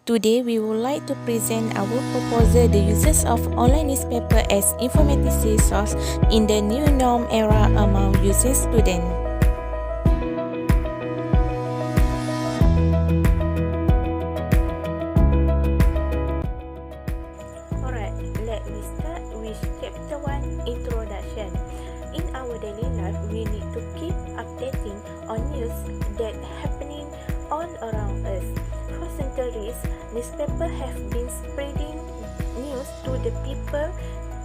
Today, we would like to present our proposal, the uses of online newspaper as informative resource in the new norm era among using students. Alright, let me start with Chapter 1, Introduction. In our daily life, we need to keep updating on news that happening all around us. For centuries, newspapers have been spreading news to the people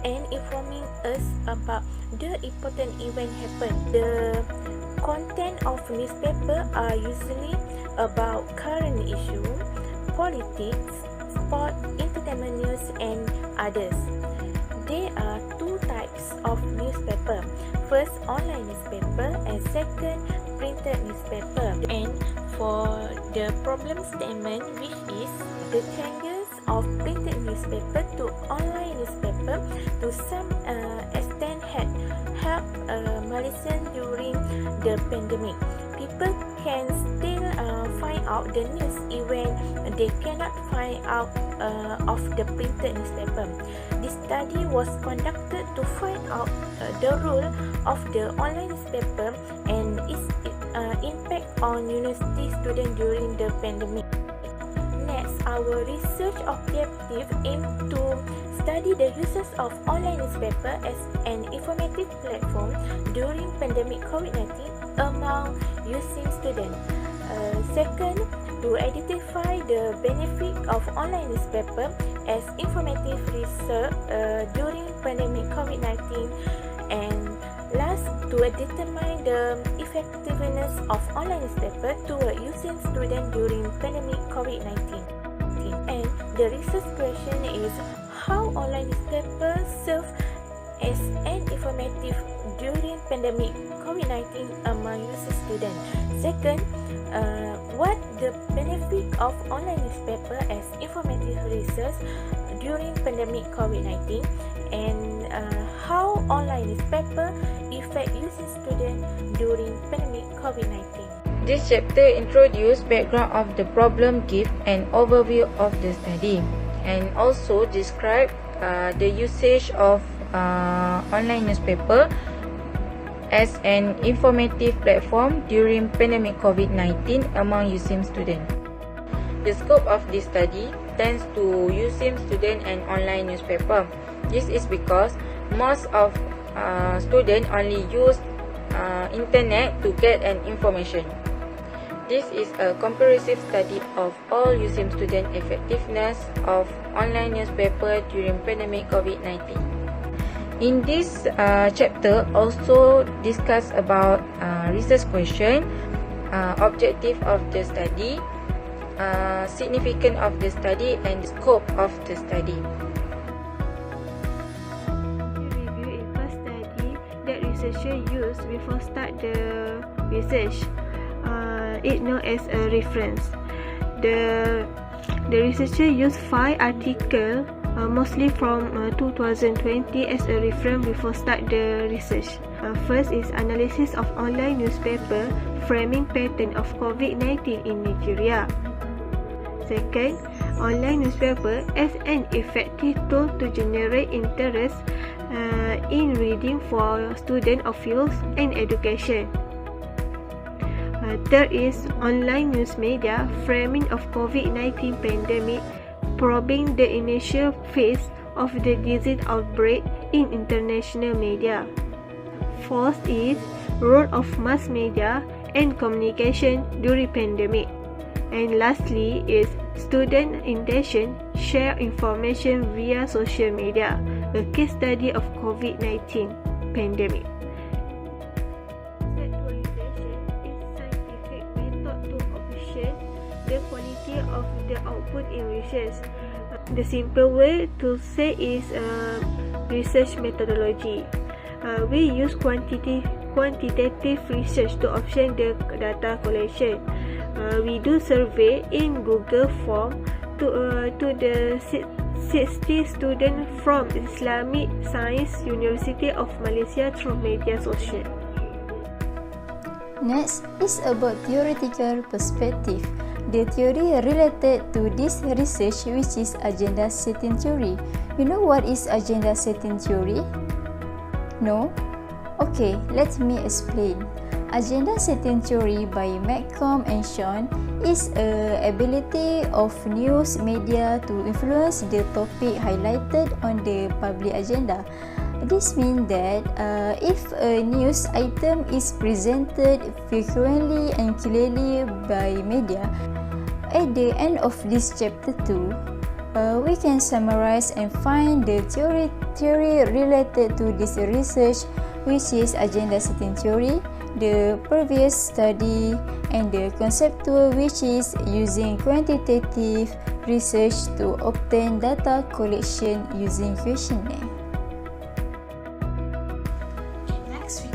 and informing us about the important event happen. The content of newspaper are usually about current issue, politics, sport, entertainment news, and others. There are two types of newspaper. First, online newspaper, and second, printed newspaper. And for the problem statement, which is the changes of printed newspaper to online newspaper to some extent had helped Malaysians during the pandemic. People can still find out the news even they cannot find out of the printed newspaper. This study was conducted to find out the role of the online newspaper and its impact on university students during the pandemic. Next, our research objective aims to study the uses of online newspaper as an informative platform during pandemic COVID-19 among using students. Second, to identify the benefit of online newspaper as informative research during pandemic COVID-19, and last, to determine the effectiveness of online newspaper toward using students during pandemic COVID-19. And the research question is how online newspaper serve as an informative during pandemic COVID-19 among user students. Second, what the benefit of online newspaper as informative research during pandemic COVID-19, and how online newspaper affect using students during pandemic COVID-19. This chapter introduces background of the problem, give an overview of the study, and also describe the usage of online newspaper as an informative platform during pandemic COVID-19 among USIM students. The scope of this study tends to USIM student and online newspaper. This is because most of students only use internet to get an information. This is a comprehensive study of all USIM student effectiveness of online newspaper during pandemic COVID-19. In this chapter, also discuss about research question, objective of the study, significance of the study, and scope of the study. Review a first study that researcher used before start the research. It known as a reference. The researcher used 5 articles, mostly from 2020, as a reference before start the research. First is analysis of online newspaper framing pattern of COVID-19 in Nigeria. Second, online newspaper as an effective tool to generate interest in reading for students of fields and education. Third is online news media framing of COVID-19 pandemic, probing the initial phase of the disease outbreak in international media. Fourth is role of mass media and communication during pandemic. And lastly is student intention share information via social media, a case study of COVID-19 pandemic. The quality of the output in research. The simple way to say is research methodology. We use quantitative research to obtain the data collection. We do survey in Google Form to the 60 students from Islamic Science University of Malaysia through media social. Next is about theoretical perspective. the theory related to this research, which is agenda setting theory. You know what is agenda setting theory? No? Okay, let me explain. Agenda setting theory by Malcolm and Sean is an ability of news media to influence the topic highlighted on the public agenda. This means that if a news item is presented frequently and clearly by media, at the end of this chapter 2, we can summarize and find the theory related to this research, which is agenda setting theory, the previous study, and the conceptual, which is using quantitative research to obtain data collection using questionnaire. Next, we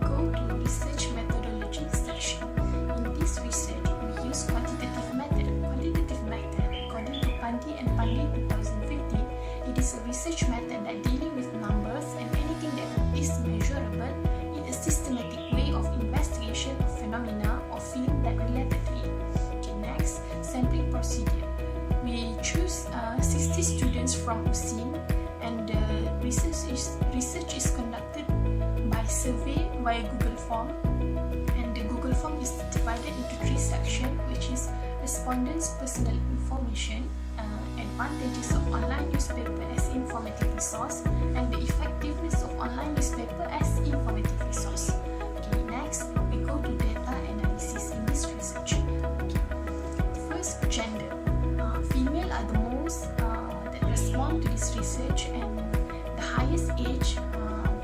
go to research methodology section. In this research, we use quantitative method. Quantitative method, according to Binti and Pandey 2015, it is a research method that dealing with numbers and anything that is measurable in a systematic way of investigation of phenomena or field that related to it. Okay, next, sampling procedure. We choose 60 students from USIN, and the research is conducted by survey via Google Form, and the Google Form is divided into 3 sections, which is respondents' personal information, advantages of online newspaper as informative resource, and the effectiveness of online newspaper as informative resource. Okay, next we go to data analysis in this research. Okay. First, gender. Female are the most that respond to this research, and the highest age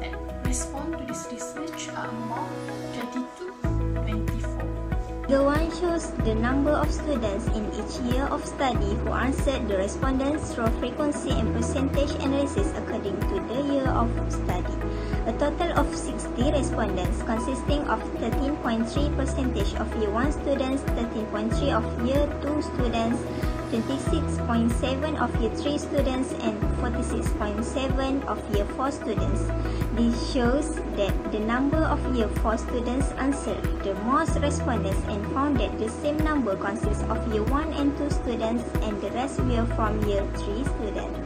that respond to this research are among 22 to 24. Figure 1 shows the number of students in each year of study who answered the respondents through frequency and percentage analysis according to the year of study. A total of 60 respondents consisting of 13.3% of Year 1 students, 13.3% of Year 2 students, 26.7% of Year 3 students, and 46.7% of Year 4 students. This shows that the number of Year 4 students answered the most respondents and found that the same number consists of Year 1 and 2 students, and the rest were from Year 3 students.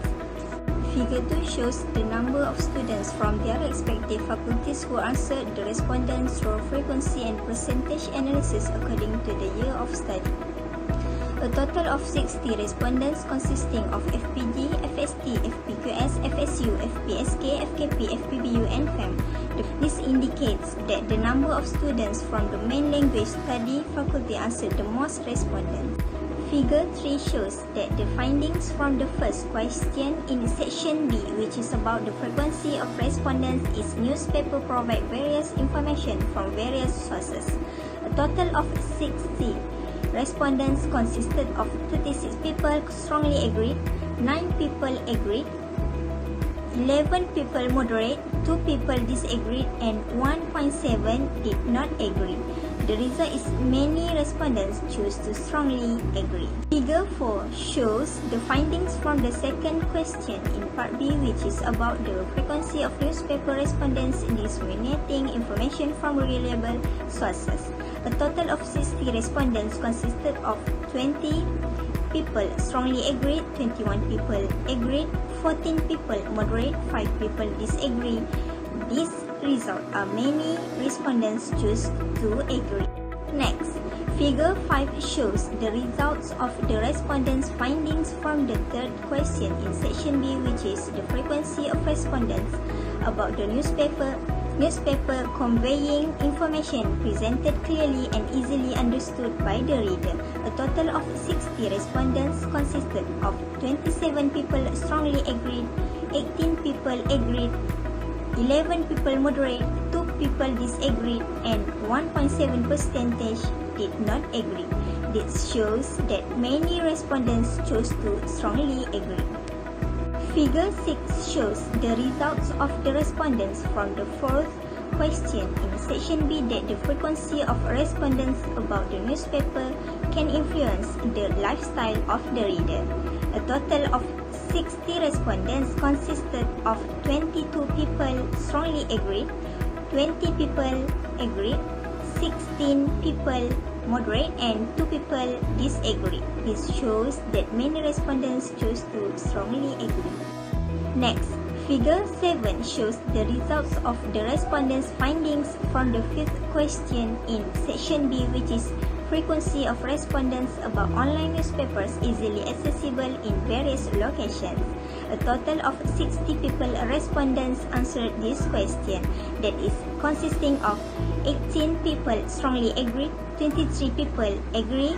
Figure 2 shows the number of students from their respective faculties who answered the respondents through frequency and percentage analysis according to the year of study. A total of 60 respondents consisting of FPD, FST, FPQS, FSU, FPSK, FKP, FPBU, and FEM. This indicates that the number of students from the main language study faculty answered the most respondents. Figure 3 shows that the findings from the first question in section B, which is about the frequency of respondents, is newspaper provide various information from various sources. A total of 60 respondents consisted of 36 people strongly agreed, 9 people agreed, 11 people moderate, 2 people disagreed, and 1.7 did not agree. The result is many respondents choose to strongly agree. Figure 4 shows the findings from the second question in part B, which is about the frequency of newspaper respondents disseminating information from reliable sources. A total of 60 respondents consisted of 20 people strongly agreed, 21 people agreed, 14 people moderate, 5 people disagree. These results are many respondents choose to agree. Next, figure 5 shows the results of the respondents' findings from the third question in section B, which is the frequency of respondents about the newspaper conveying information presented clearly and easily understood by the reader. A total of 60 respondents consisted of 27 people strongly agreed, 18 people agreed, 11 people moderate, 2 people disagreed, and 1.7% did not agree. This shows that many respondents chose to strongly agree. Figure 6 shows the results of the respondents from the fourth question in section B, that the frequency of respondents about the newspaper can influence the lifestyle of the reader. A total of 60 respondents consisted of 22 people strongly agreed, 20 people agreed, 16 people moderate, and 2 people disagree. This shows that many respondents chose to strongly agree. Next, Figure 7 shows the results of the respondents' findings from the 5th question in Section B, which is frequency of respondents about online newspapers easily accessible in various locations. A total of 60 people respondents answered this question, that is consisting of 18 people strongly agree, 23 people agree,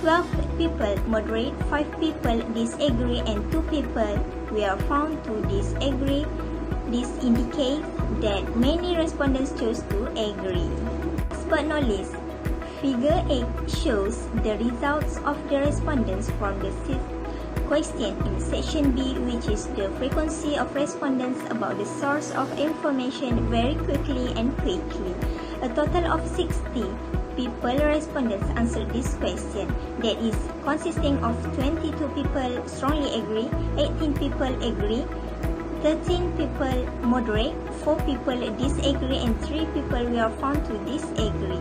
12 people moderate, 5 people disagree, and 2 people were found to disagree. This indicates that many respondents chose to agree. Last but not least, Figure 8 shows the results of the respondents from the 6th question in Section B, which is the frequency of respondents about the source of information very quickly and quickly. A total of 60 people respondents answered this question, that is consisting of 22 people strongly agree, 18 people agree, 13 people moderate, 4 people disagree, and 3 people were found to disagree.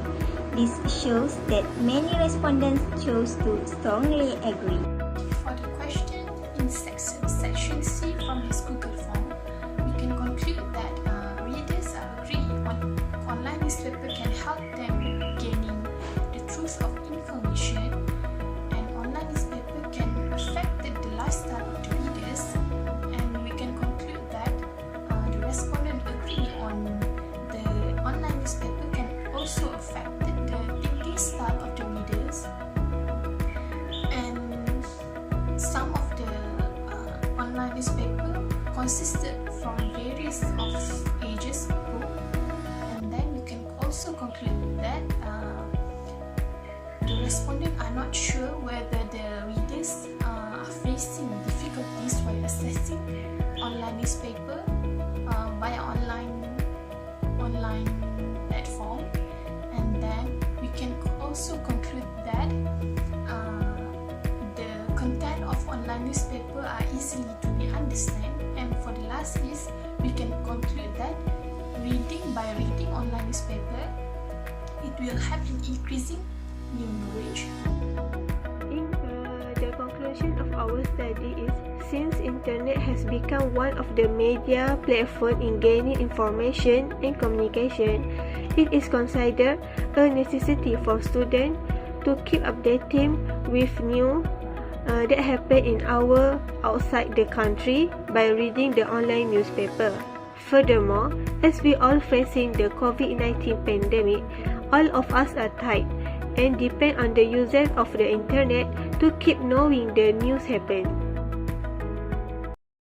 This shows that many respondents chose to strongly agree. For the question in section C from this Google form, we can conclude that readers agree online newspaper can help them gaining the truth of information, and online newspaper can affect the lifestyle of the readers, and we can conclude that the respondent agree on the online newspaper can also affect the thinking style of the readers, and some of the online newspaper consisted from various of ages group, and then you can also conclude that the respondents are not sure whether the readers are facing difficulties while accessing online newspaper via online platform, and then we can also conclude that the content of online newspaper are easily to be understand, and for the last is we can conclude that by reading online newspaper, it will help in increasing new knowledge. The conclusion of our study is, since internet has become one of the media platforms in gaining information and communication, it is considered a necessity for students to keep updating with news that happen in outside the country by reading the online newspaper. Furthermore, as we all facing the COVID-19 pandemic, all of us are tight and depend on the usage of the internet to keep knowing the news happen.